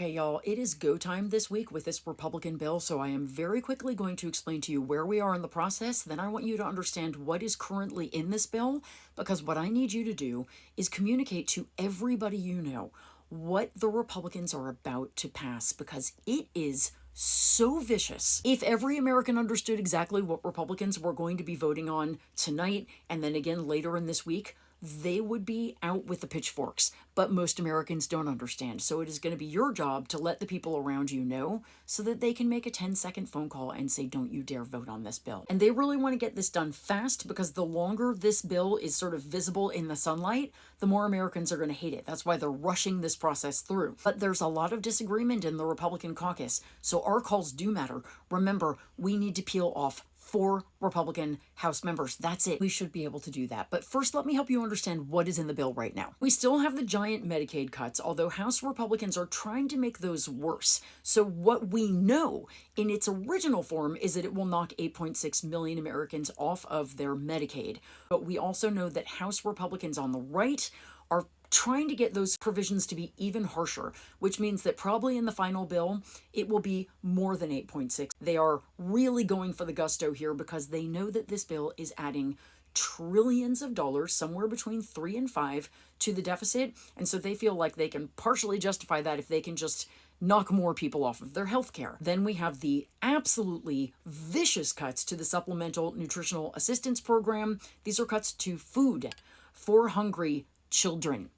Okay, y'all, it is go time this week with this Republican bill, so I am very quickly going to explain to you where we are in the process. Then I want you to understand what is currently in this bill, because what I need you to do is communicate to everybody you know what the Republicans are about to pass, because it is so vicious. If every American understood exactly what Republicans were going to be voting on tonight and then again later in this week, they would be out with the pitchforks. But most Americans don't understand. So it is going to be your job to let the people around you know so that they can make a 10-second phone call and say, don't you dare vote on this bill. And they really want to get this done fast, because the longer this bill is sort of visible in the sunlight, the more Americans are going to hate it. That's why they're rushing this process through. But there's a lot of disagreement in the Republican caucus, so our calls do matter. Remember, we need to peel off 4 Republican House members. That's it. We should be able to do that. But first, let me help you understand what is in the bill right now. We still have the giant Medicaid cuts, although House Republicans are trying to make those worse. So what we know in its original form is that it will knock 8.6 million Americans off of their Medicaid. But we also know that House Republicans on the right are trying to get those provisions to be even harsher, which means that probably in the final bill, it will be more than 8.6. They are really going for the gusto here because they know that this bill is adding trillions of dollars, somewhere between 3 and 5, to the deficit. And so they feel like they can partially justify that if they can just knock more people off of their health care. Then we have the absolutely vicious cuts to the Supplemental Nutritional Assistance Program. These are cuts to food for hungry children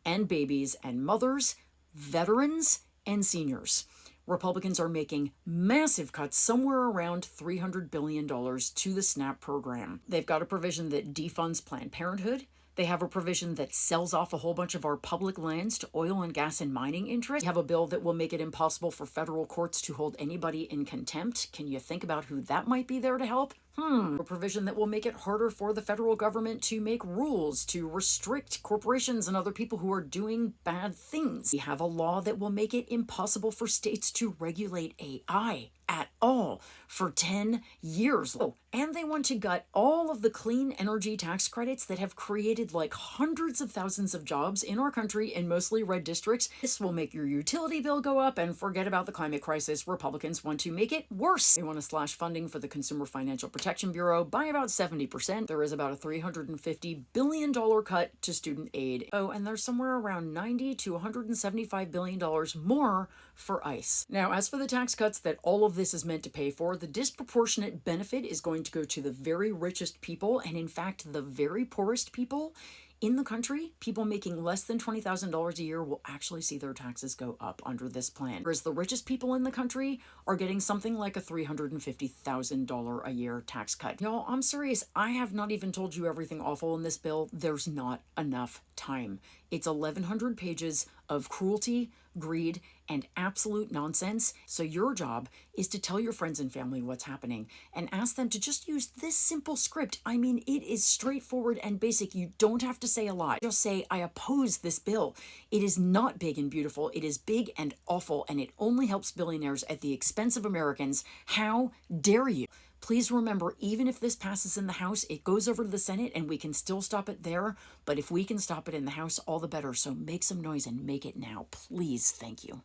and babies and mothers, veterans, and seniors. Republicans are making massive cuts, somewhere around $300 billion to the SNAP program. They've got a provision that defunds Planned Parenthood. They have a provision that sells off a whole bunch of our public lands to oil and gas and mining interests. They have a bill that will make it impossible for federal courts to hold anybody in contempt. Can you think about who that might be there to help? A provision that will make it harder for the federal government to make rules to restrict corporations and other people who are doing bad things. We have a law that will make it impossible for states to regulate AI at all for 10 years. Oh, and they want to gut all of the clean energy tax credits that have created like hundreds of thousands of jobs in our country in mostly red districts. This will make your utility bill go up, and forget about the climate crisis. Republicans want to make it worse. They want to slash funding for the Consumer Financial Protection Bureau by about 70%. There is about a $350 billion cut to student aid. Oh, and there's somewhere around $90 to $175 billion more for ICE. Now, as for the tax cuts that all of this is meant to pay for, the disproportionate benefit is going to go to the very richest people, and in fact, the very poorest people in the country. People making less than $20,000 a year will actually see their taxes go up under this plan, whereas the richest people in the country are getting something like a $350,000 a year tax cut. Y'all, I'm serious. I have not even told you everything awful in this bill. There's not enough time. It's 1,100 pages of cruelty, greed, and absolute nonsense. So your job is to tell your friends and family what's happening and ask them to just use this simple script. I mean, it is straightforward and basic. You don't have to say a lot. Just say, I oppose this bill. It is not big and beautiful. It is big and awful, and it only helps billionaires at the expense of Americans. How dare you? Please remember, even if this passes in the House, it goes over to the Senate and we can still stop it there. But if we can stop it in the House, all the better. So make some noise and make it now. Please. Thank you.